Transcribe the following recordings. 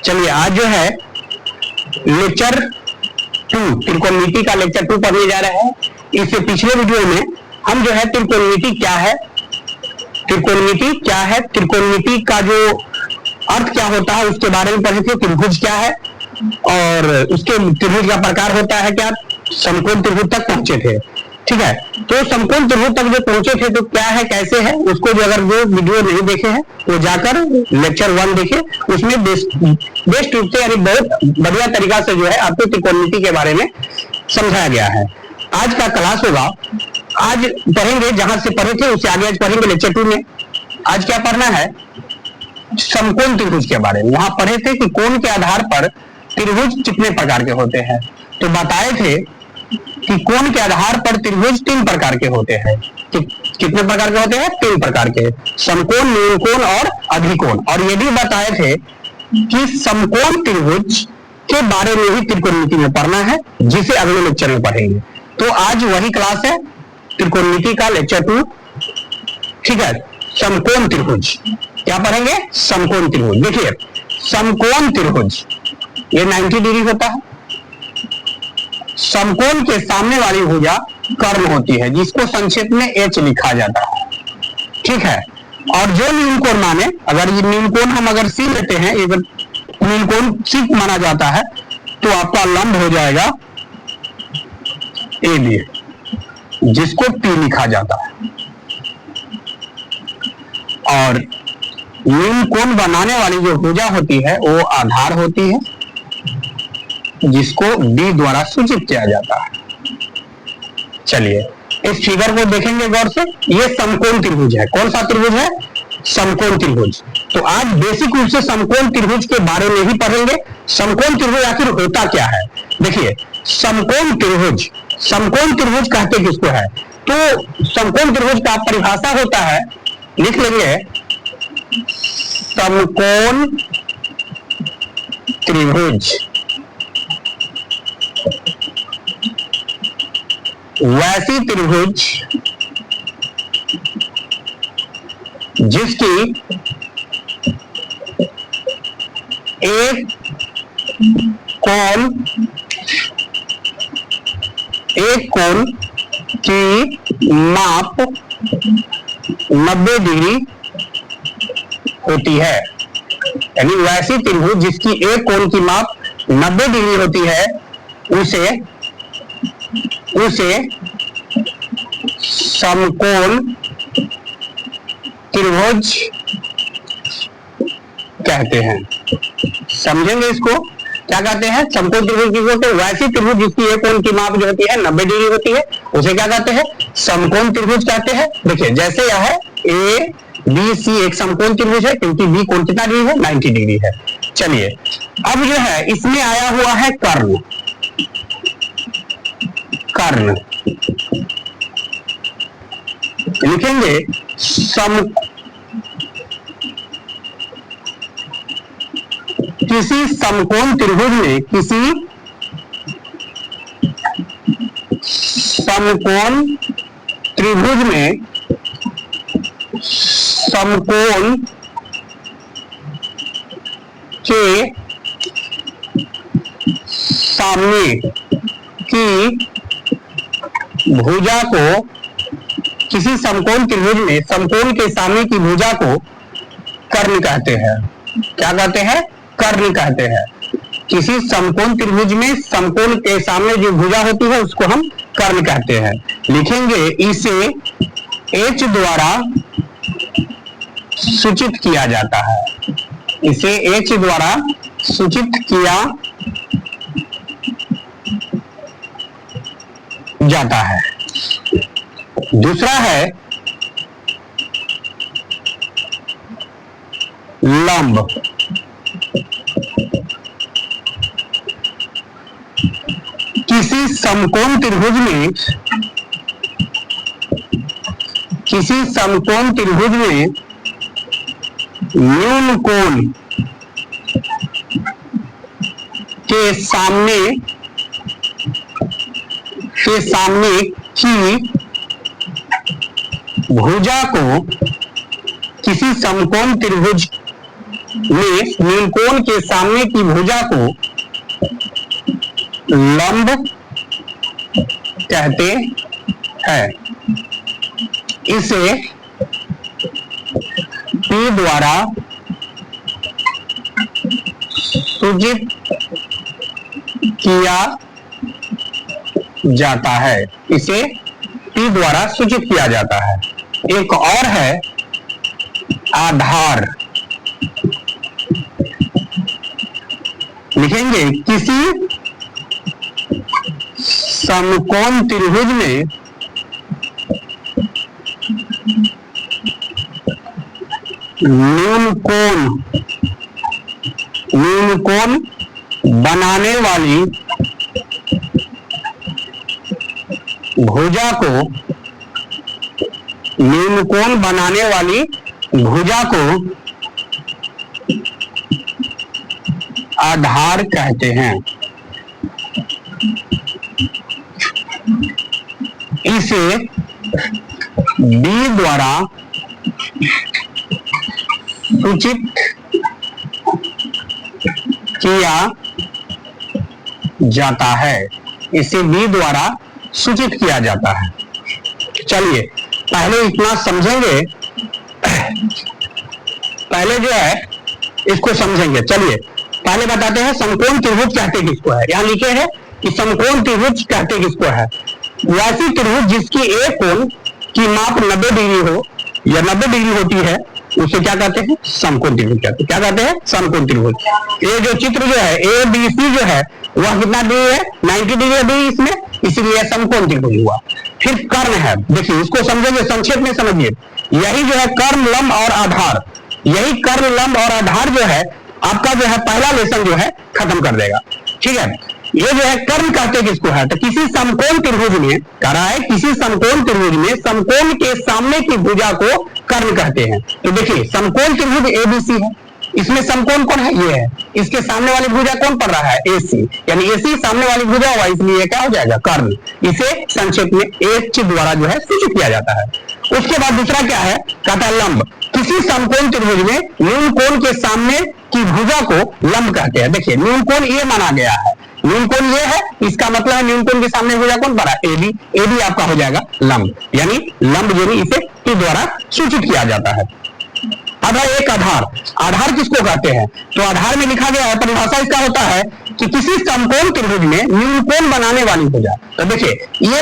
चलिए आज जो है लेक्चर 2 त्रिकोणमिति का लेक्चर 2 पढ़ने जा रहे हैं। इससे पिछले वीडियो में हम जो है त्रिकोणमिति क्या है, त्रिकोणमिति का जो अर्थ क्या होता है उसके बारे में पढ़े थे। त्रिभुज क्या है और उसके त्रिभुज का प्रकार होता है क्या, समकोण त्रिभुज तक पहुंचे थे। ठीक है, तो समकोण त्रिभुज तक जो पहुंचे थे तो क्या है कैसे है उसको जो अगर जो वीडियो नहीं देखे हैं तो जाकर लेक्चर 1 देखे, उसमें बेस्ट रूप से यानी बहुत बढ़िया तरीका से जो है आपको त्रिकोणमिति के बारे में समझाया गया है। आज का क्लास होगा, आज पढ़ेंगे जहां से पढ़े थे उससे आगे आज पढ़ेंगे लेक्चर 2 में। आज क्या पढ़ना है, समकोण त्रिभुज के बारे में। वहां पढ़े थे कि कोण के आधार पर त्रिभुज कितने प्रकार के होते हैं, तो बताए थे कि कोण के आधार पर त्रिभुज 3 प्रकार के होते हैं। कितने प्रकार के होते हैं? 3 प्रकार के, समकोण, न्यूनकोण और अधिकोण। और ये भी बताए थे कि समकोण त्रिभुज के बारे में ही त्रिकोणमिति में पढ़ना है, जिसे अगले लेक्चर में पढ़ेंगे। तो आज वही क्लास है, त्रिकोणमिति का लेक्चर 2। ठीक है, समकोण त्रिभुज क्या पढ़ेंगे? समकोण त्रिभुज। देखिए समकोण त्रिभुज ये 90 डिग्री होता है। समकोण के सामने वाली भुजा कर्ण होती है, जिसको संक्षेप में H लिखा जाता है। ठीक है, और जो न्यूनकोण माने, अगर ये न्यूनकोण हम अगर C लेते हैं, अगर न्यूनकोण C माना जाता है तो आपका लंब हो जाएगा AB, जिसको P लिखा जाता है। और न्यूनकोण बनाने वाली जो भुजा होती है वो आधार होती है, जिसको D द्वारा सूचित किया जाता है। चलिए इस फिगर को देखेंगे गौर से। ये समकोण त्रिभुज है। कौन सा त्रिभुज है? समकोण त्रिभुज। तो आज बेसिक रूप से समकोण त्रिभुज के बारे में ही पढ़ेंगे। समकोण त्रिभुज आखिर होता क्या है? देखिए समकोण त्रिभुज कहते किसको है? तो समकोण त्रिभुज का परिभाषा होता है, लिख लेंगे, समकोण त्रिभुज वैसी त्रिभुज जिसकी एक कोण की माप 90 डिग्री होती है। यानी वैसी त्रिभुज जिसकी एक कोण की माप 90 डिग्री होती है उसे समकोण त्रिभुज कहते हैं। समझेंगे इसको क्या कहते हैं? समकोण त्रिभुज की बोलते हैं वैसी त्रिभुज जिसकी एक कोण की माप जो होती है 90 डिग्री होती है, उसे क्या कहते हैं? समकोण त्रिभुज कहते हैं। देखिए जैसे यह है ABC एक समकोण त्रिभुज है, क्योंकि B कोण कितना डिग्री है? 90 डिग्री है। चलिए अब जो है इसमें आया हुआ है कर्ण। लिखेंगे किसी समकोण त्रिभुज में, किसी समकोण त्रिभुज में समकोण के सामने की भुजा को, किसी समकोण त्रिभुज में समकोण के सामने की भुजा को कर्ण कहते हैं। क्या कहते हैं? कर्ण कहते हैं। किसी समकोण त्रिभुज में समकोण के सामने जो भुजा होती है उसको हम कर्ण कहते हैं। लिखेंगे इसे H द्वारा सूचित किया जाता है। इसे H द्वारा सूचित किया जाता है। दूसरा है लंब। किसी समकोण त्रिभुज में न्यूनकोण के सामने की भुजा को किसी समकोण त्रिभुज में नीलकोण के सामने की भुजा को लंब कहते हैं। इसे P द्वारा सूचित किया जाता है। इसे P द्वारा सूचित किया जाता है। एक और है आधार। लिखेंगे किसी समकोण त्रिभुज में न्यूनकोण बनाने वाली भुजा को आधार कहते हैं। इसे B द्वारा सूचित किया जाता है। इसे B द्वारा सूचित किया जाता है। चलिए पहले इतना समझेंगे, पहले जो है इसको समझेंगे। चलिए पहले बताते हैं समकोण त्रिभुज कहते किसको है। यहां लिखे हैं कि समकोण त्रिभुज कहते किसको है। वैसी त्रिभुज जिसकी एक कोण की माप 90 डिग्री हो या 90 डिग्री होती है उसे क्या कहते हैं, समकोण त्रिभुज कहते हैं। क्या कहते हैं, समकोण त्रिभुज। ये जो चित्र जो है ABC जो है वह कितना डिग्री है, 90 डिग्री इसमें, इसीलिए समकोण त्रिभुज हुआ। फिर कर्ण है, देखिए इसको समझेंगे, संक्षेप में समझिए। यही जो है कर्ण, लंब और आधार, यही कर्ण, लंब और आधार जो है आपका जो है पहला लेसन जो है खत्म कर देगा। ठीक है, ये जो है कर्ण कहते किसको है, तो किसी समकोण त्रिभुज में कह रहा है, किसी समकोण त्रिभुज में समकोण के सामने की भुजा को कर्ण कहते हैं। तो देखिए समकोण त्रिभुज ABC है, इसमें समकोण कौन है, ये है। इसके सामने वाली भुजा कौन पड़ रहा है, AC, यानी AC सामने वाली भुजा हुआ, इसलिए क्या हो जाएगा, कर्ण। इसे संक्षेप में H द्वारा जो है सूचित किया जाता है। उसके बाद दूसरा क्या है, कहता है लंब। किसी समकोण त्रिभुज में न्यून कोण के सामने की भुजा को लंब कहते हैं। देखिए न्यून कोण ये माना गया है, न्यून कोण ये है, इसका मतलब है न्यून कोण के सामने भुजा कौन पड़ा, AB आपका हो जाएगा लंब, यानी लंब यानी इसे P द्वारा सूचित किया जाता है। अब है एक आधार। आधार किसको कहते हैं, तो आधार में लिखा गया है, परिभाषा इसका होता है कि किसी समकोण त्रिभुज में न्यून कोण बनाने वाली भुजा। तो देखिए ये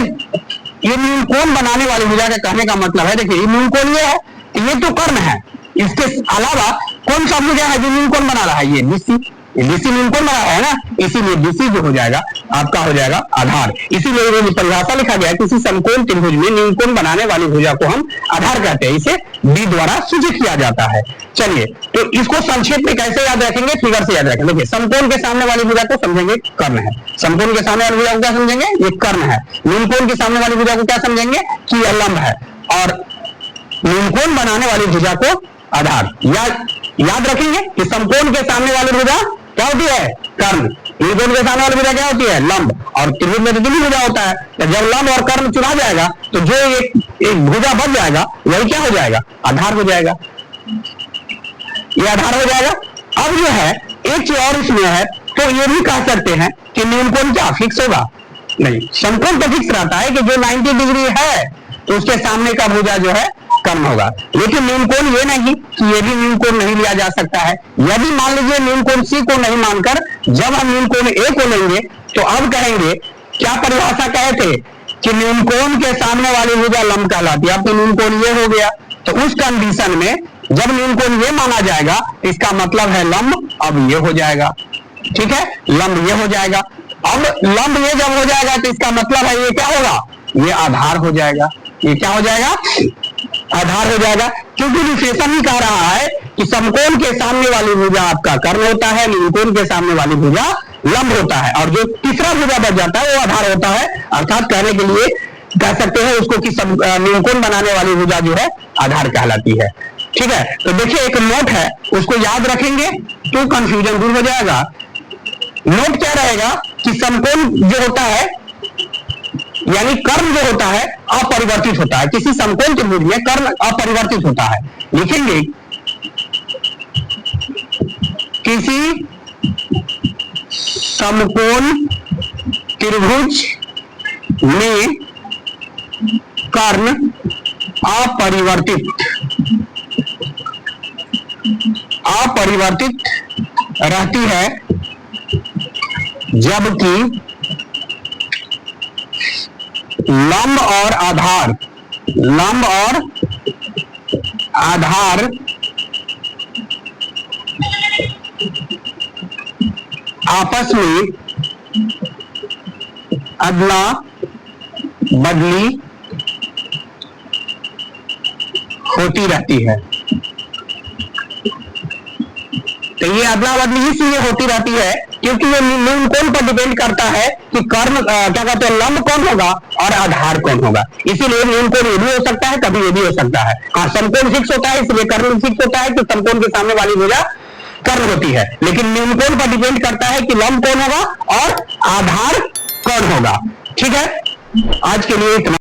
न्यून कोण बनाने वाली भुजा का कहने का मतलब है, देखिए ये न्यून कोण ये है, ये तो कर्ण है, इसके अलावा कौन सा भुजा है जो न्यून कोण बना रहा है, ये BC न्यून कोण बना रहा है ना, इसीलिए BC जो हो जाएगा आपका हो जाएगा आधार। इसीलिए परिभाषा लिखा गया है, किसी समकोण त्रिभुज में न्यून कोण बनाने वाली भुजा को हम आधार कहते हैं, इसे B द्वारा सूचित किया जाता है। चलिए तो इसको संक्षेप में कैसे याद रखेंगे, फिगर से याद रखेंगे। देखिए समकोण के सामने वाली भुजा को समझेंगे कर्ण है, समकोण के सामने वाली भुजा को क्या समझेंगे, ये कर्ण है। न्यून कोण के सामने वाली भुजा को क्या समझेंगे कि यह लंब है, और न्यून कोण बनाने वाली भुजा को आधार। याद रखेंगे कि समकोण के सामने वाली भुजा क्या होती है, कर्ण। न्यून कोण के सामने वाली भुजा क्या होती है, लंब। और त्रिभुज में तो दोनों भुजा होता है, तो जब लंब और कर्ण चुना जाएगा तो जो एक भुजा बच जाएगा वही क्या हो जाएगा, आधार हो जाएगा, ये आधार हो जाएगा। अब जो है एक चीज और इसमें है, तो ये भी कह सकते हैं कि न्यून कोण क्या फिक्स होगा, नहीं, समकोण तो फिक्स रहता है कि जो 90 डिग्री है तो उसके सामने का भुजा जो है कर्ण होगा। लेकिन न्यून कोण ये नहीं कि ये भी न्यून कोण नहीं लिया जा सकता है। यदि मान लीजिए न्यून कोण C को नहीं मानकर जब हम न्यून कोण A को लेंगे तो अब कहेंगे, क्या परिभाषा कहे थे कि न्यून कोण के सामने वाली भुजा लंब कहलाती है। अब तो न्यून कोण ये हो गया, तो उस कंडीशन में जब न्यून कोण ये माना जाएगा इसका मतलब है लंब, अब ये हो जाएगा, ठीक है, लंब ये हो जाएगा। अब लंब ये जब हो जाएगा तो इसका मतलब है ये क्या होगा, ये आधार हो जाएगा। ये क्या हो जाएगा, आधार हो जाएगा, क्योंकि विशेषण ही कह रहा है कि समकोण के सामने वाली भुजा आपका कर्ण होता है, न्यून कोण के सामने वाली भुजा लंब होता है, और जो तीसरा भुजा बच जाता है वो आधार होता है। अर्थात कहने के लिए कह सकते हैं उसको कि न्यून कोण बनाने वाली भुजा जो है आधार कहलाती है। ठीक है, तो देखिए एक नोट है, उसको याद रखेंगे तो कंफ्यूजन दूर हो जाएगा। नोट क्या रहेगा कि समकोण जो होता है यानी कर्ण जो होता है अपरिवर्तित होता है, किसी समकोण त्रिभुज में कर्ण अपरिवर्तित होता है। लिखेंगे किसी समकोण त्रिभुज में कर्ण अपरिवर्तित रहती है, जबकि लंब और आधार आपस में अदला बदली होती रहती है। तो ये अदला बदली इसलिए होती रहती है क्योंकि ये न्यून कोण पर डिपेंड करता है कि कर्ण क्या कहते हैं, लंब कौन होगा और आधार कौन होगा। इसीलिए न्यून कोण ये भी हो सकता है, कभी ये भी हो सकता है। हाँ, समकोण फिक्स होता है, इसलिए कर्ण फिक्स होता है कि समकोण के सामने वाली भुजा कर्ण होती है, लेकिन न्यून कोण पर डिपेंड करता है कि लंब कौन होगा और आधार कौन होगा। ठीक है, आज के लिए इतना।